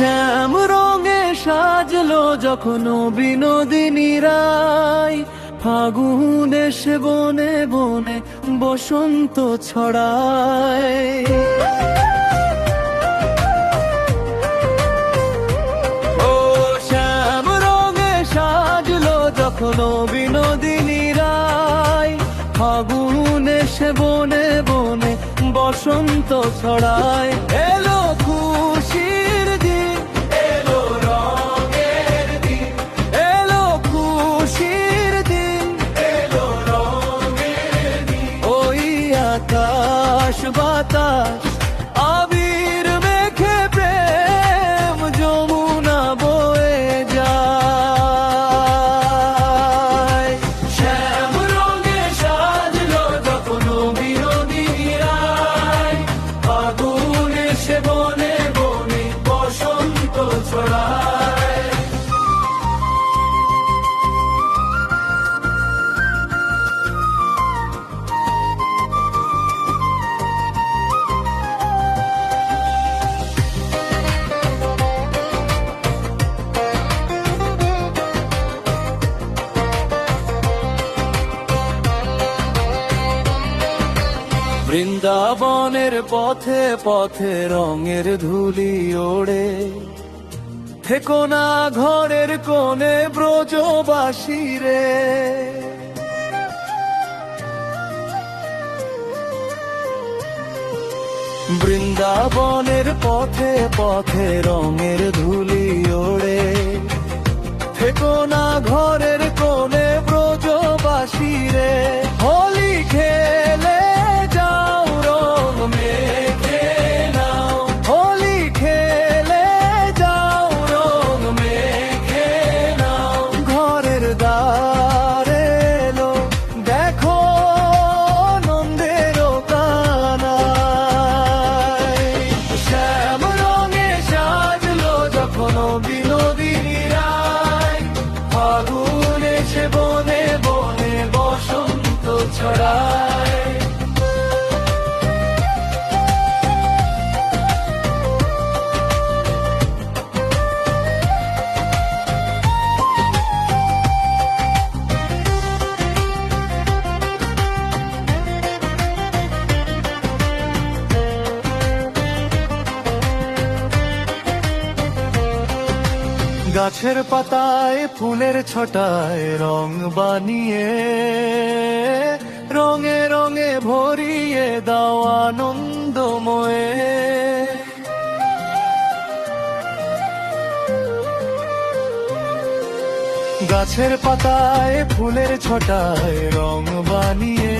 শ্যাম রঙে সাজলো যখন বিনোদিনী রায়, ফাগুন এসে বনে বনে বসন্ত ছড়ায়। ও শ্যাম রঙে সাজলো যখন বিনোদিনী রায়, ফাগুন এসে বনে বনে বসন্ত ছড়ায়। এলো খুশির দিন, এলো রঙের দিন, এলো খুশির দিন, এলো রঙের দিন। ওই আকাশ বাতাস আবির মেখে প্রেম যমুনা বয়ে যায়। শ্যাম রঙে সাজলো যখন বিনোদিনী রায়, ফাগুন এসে বনে বনে বসন্ত ছড়ায়। বৃন্দাবনের পথে পথে রঙের ধুলি ওড়ে, থেকো না ঘরের কোণে ব্রজবাসী রে। বৃন্দাবনের পথে পথে রঙের ধুলি ওড়ে, থেকো না ঘরের কোণে ব্রজবাসী রে। হোলি খেলে যাও রং মেখে নাও, হোলি খেলে যাও রং মেখে নাও। ঘরের দ্বারে এলো দেখো নন্দের কানাই। শ্যাম রঙে সাজলো যখন বিনোদিনী রায়, ফাগুন এসে বনে বনে বসন্ত ছড়ায়। গাছের পাতায় ফুলের ছটায় রং বানিয়ে, রঙে রঙে ভরিয়ে দাও আনন্দময়ে। গাছের পাতায় ফুলের ছটায় রং বানিয়ে,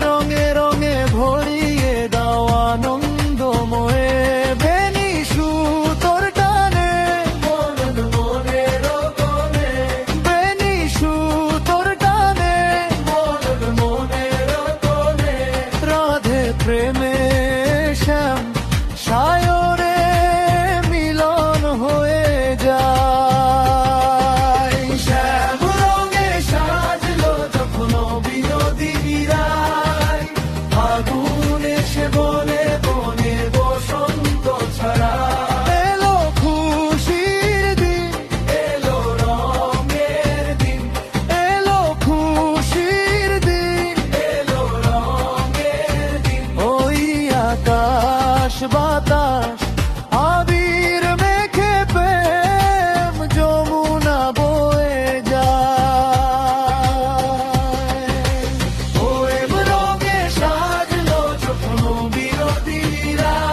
রঙে রঙে ভরিয়ে দাও আনন্দময়ে। বেনি সুতোর টানে মনন মনের কোণে, বেনি সুতোর টানে মনন মনের কোণে। রাধে প্রেমে শ্যাম সায়রে মিলন হয়ে যায়। শ্যাম রঙে সাজলো যখন বিনোদিনী রায়, ফাগুন এসে বনে বনে বসন্ত ছড়ায়। এলো খুশির দিন, এলো রঙের দিন, এলো খুশির দিন, এলো রঙের দিন। ওই আকাশ বাতাস আবির মেখে প্রেম যমুনা বয়ে যায়। ওই রঙে সাজলো যখন বিনোদিনী রায়,